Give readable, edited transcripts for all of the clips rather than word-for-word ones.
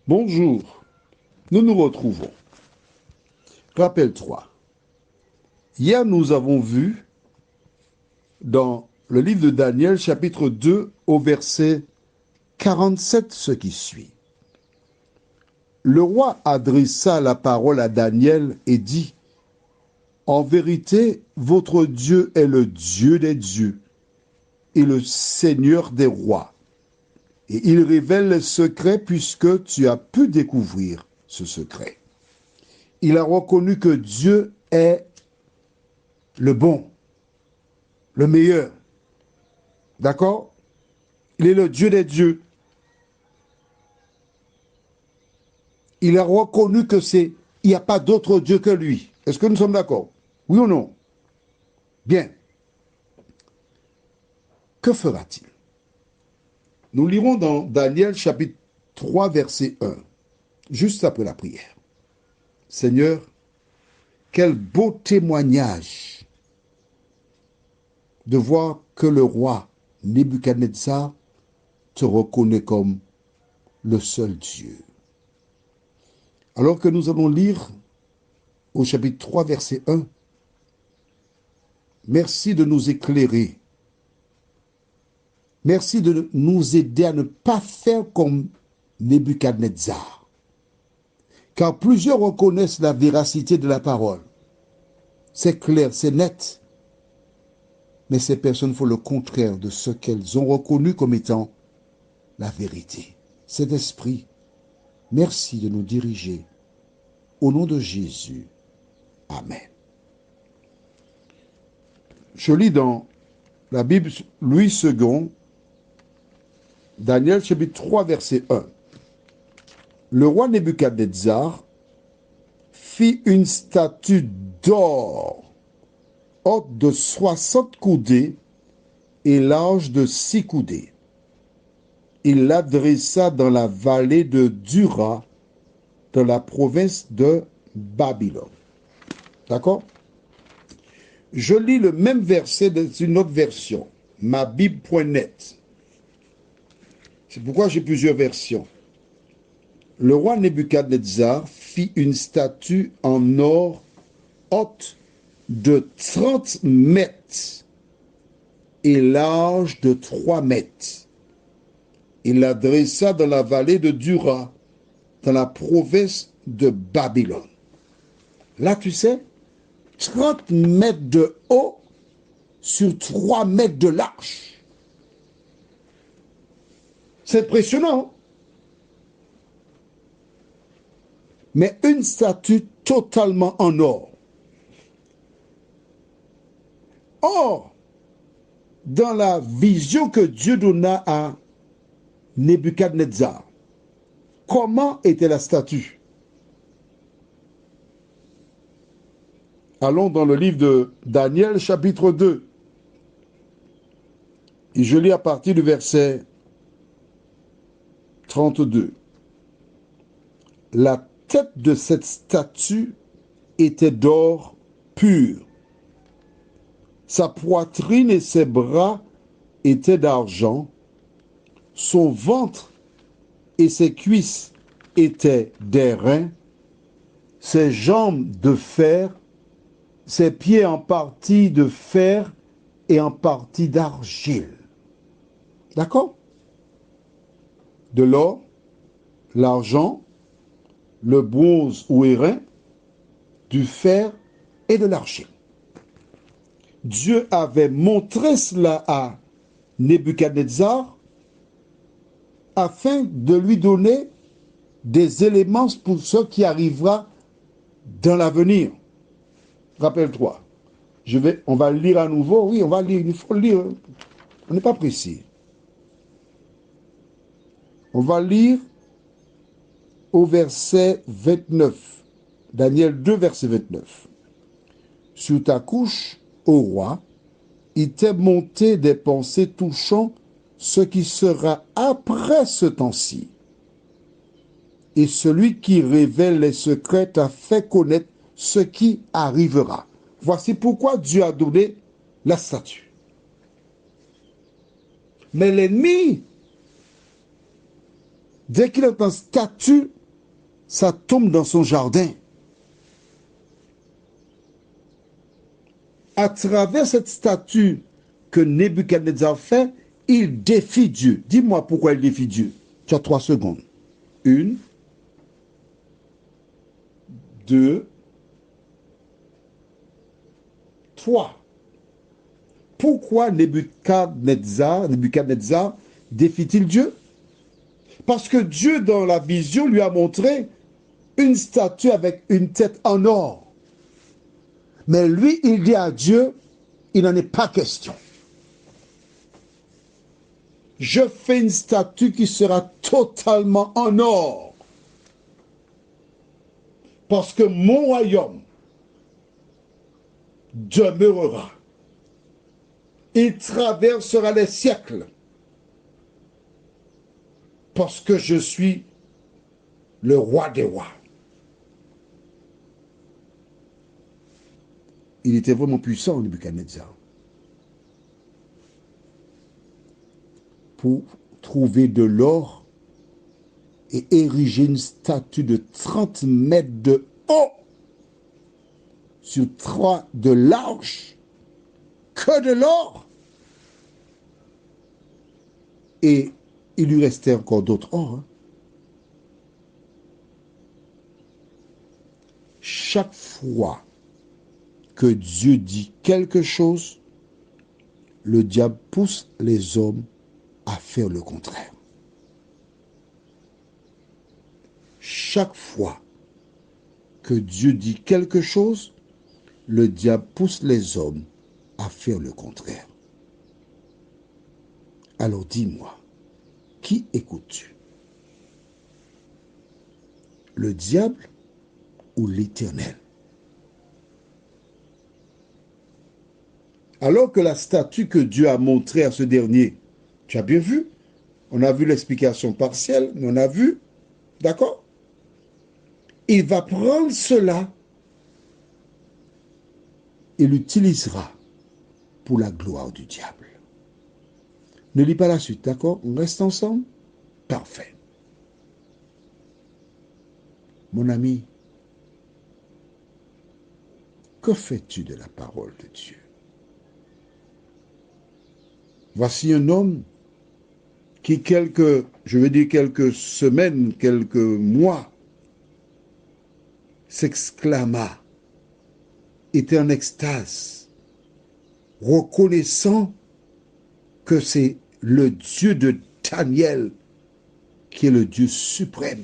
Bonjour, nous nous retrouvons. Rappelle-toi, hier nous avons vu dans le livre de Daniel, chapitre 2, au verset 47, ce qui suit. Le roi adressa la parole à Daniel et dit, « En vérité, votre Dieu est le Dieu des dieux et le Seigneur des rois. Et il révèle les secrets puisque tu as pu découvrir ce secret. Il a reconnu que Dieu est le bon, le meilleur. D'accord? Il est le Dieu des dieux. Il a reconnu que il n'y a pas d'autre Dieu que lui. Est-ce que nous sommes d'accord? Oui ou non? Bien. Que fera-t-il? Nous lirons dans Daniel chapitre 3 verset 1, juste après la prière. Seigneur, quel beau témoignage de voir que le roi Nebuchadnezzar te reconnaît comme le seul Dieu. Alors que nous allons lire au chapitre 3 verset 1, merci de nous éclairer. Merci de nous aider à ne pas faire comme Nebuchadnezzar. Car plusieurs reconnaissent la véracité de la parole. C'est clair, c'est net. Mais ces personnes font le contraire de ce qu'elles ont reconnu comme étant la vérité. Saint-Esprit, merci de nous diriger. Au nom de Jésus. Amen. Je lis dans la Bible Louis II, Daniel chapitre 3 verset 1. Le roi Nebuchadnezzar fit une statue d'or haute de 60 coudées et large de 6 coudées. Il l'adressa dans la vallée de Dura, dans la province de Babylone. D'accord? Je lis le même verset dans une autre version, mabible.net. C'est pourquoi j'ai plusieurs versions. Le roi Nebuchadnezzar fit une statue en or haute de 30 mètres et large de 3 mètres. Il la dressa dans la vallée de Dura, dans la province de Babylone. Là, tu sais, 30 mètres de haut sur 3 mètres de large. C'est impressionnant. Mais une statue totalement en or. Or, dans la vision que Dieu donna à Nebuchadnezzar, comment était la statue? Allons dans le livre de Daniel, chapitre 2. Et je lis à partir du verset 32. La tête de cette statue était d'or pur. Sa poitrine et ses bras étaient d'argent. Son ventre et ses cuisses étaient d'airain. Ses jambes de fer, ses pieds en partie de fer et en partie d'argile. D'accord? De l'or, l'argent, le bronze ou airain, du fer et de l'argile. Dieu avait montré cela à Nebuchadnezzar afin de lui donner des éléments pour ce qui arrivera dans l'avenir. Rappelle-toi, on va le lire à nouveau. Oui, on va lire, il faut le lire. On n'est pas précis. On va lire au verset 29. Daniel 2, verset 29. Sur ta couche, ô roi, il t'est monté des pensées touchant ce qui sera après ce temps-ci. Et celui qui révèle les secrets t'a fait connaître ce qui arrivera. Voici pourquoi Dieu a donné la statue. Mais l'ennemi, dès qu'il entend statue, ça tombe dans son jardin. À travers cette statue que Nebuchadnezzar fait, il défie Dieu. Dis-moi pourquoi il défie Dieu. Tu as 3 secondes. 1, 2, 3. Pourquoi Nebuchadnezzar défie-t-il Dieu? Parce que Dieu, dans la vision, lui a montré une statue avec une tête en or. Mais lui, il dit à Dieu, il n'en est pas question. Je fais une statue qui sera totalement en or. Parce que mon royaume demeurera. Il traversera les siècles. Parce que je suis le roi des rois. Il était vraiment puissant, Nebuchadnezzar. Pour trouver de l'or et ériger une statue de 30 mètres de haut sur 3 de large, que de l'or. Et il lui restait encore d'autres or. Hein. Chaque fois que Dieu dit quelque chose, le diable pousse les hommes à faire le contraire. Chaque fois que Dieu dit quelque chose, le diable pousse les hommes à faire le contraire. Alors dis-moi, qui écoutes-tu? Le diable ou l'Éternel? Alors que la statue que Dieu a montrée à ce dernier, tu as bien vu, on a vu l'explication partielle, mais on a vu, d'accord? Il va prendre cela et l'utilisera pour la gloire du diable. Ne lis pas la suite, d'accord? On reste ensemble? Parfait. Mon ami, que fais-tu de la parole de Dieu? Voici un homme qui quelques semaines, quelques mois, s'exclama, était en extase, reconnaissant que c'est le Dieu de Daniel qui est le Dieu suprême.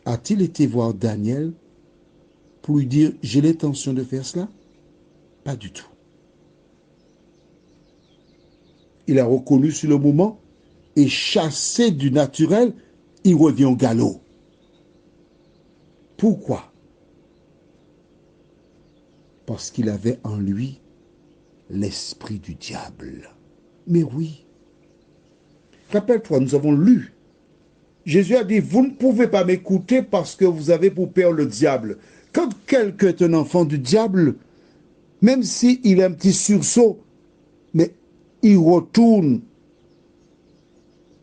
A-t-il été voir Daniel pour lui dire « j'ai l'intention de faire cela » ? Pas du tout. Il a reconnu sur le moment et chassé du naturel, il revient au galop. Pourquoi? Parce qu'il avait en lui l'esprit du diable. Mais oui. Rappelle-toi, nous avons lu. Jésus a dit, vous ne pouvez pas m'écouter parce que vous avez pour père le diable. Quand quelqu'un est un enfant du diable, même s'il a un petit sursaut, mais il retourne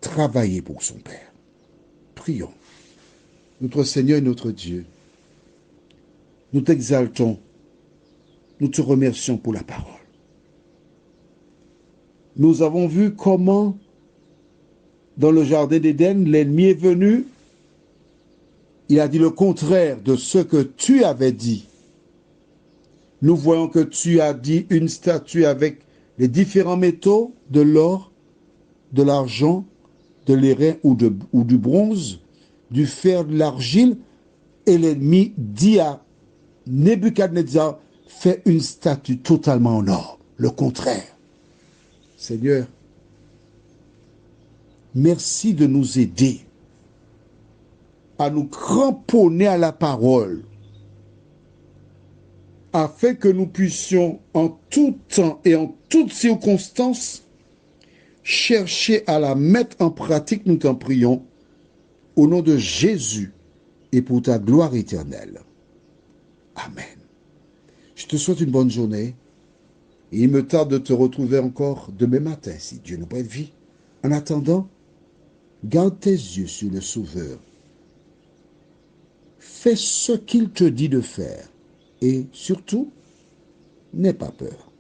travailler pour son Père. Prions. Notre Seigneur et notre Dieu, nous t'exaltons, nous te remercions pour la parole. Nous avons vu comment, dans le jardin d'Éden, l'ennemi est venu, il a dit le contraire de ce que tu avais dit. Nous voyons que tu as dit une statue avec les différents métaux, de l'or, de l'argent, de l'airain ou du bronze, du fer, de l'argile, et l'ennemi dit à Nebuchadnezzar, fais une statue totalement en or. Le contraire. Seigneur, merci de nous aider à nous cramponner à la parole, afin que nous puissions en tout temps et en toutes circonstances chercher à la mettre en pratique, nous t'en prions, au nom de Jésus et pour ta gloire éternelle. Amen. Je te souhaite une bonne journée et il me tarde de te retrouver encore demain matin, si Dieu nous prête vie. En attendant, Garde tes yeux sur le Sauveur. Fais ce qu'il te dit de faire. Et surtout, n'aie pas peur.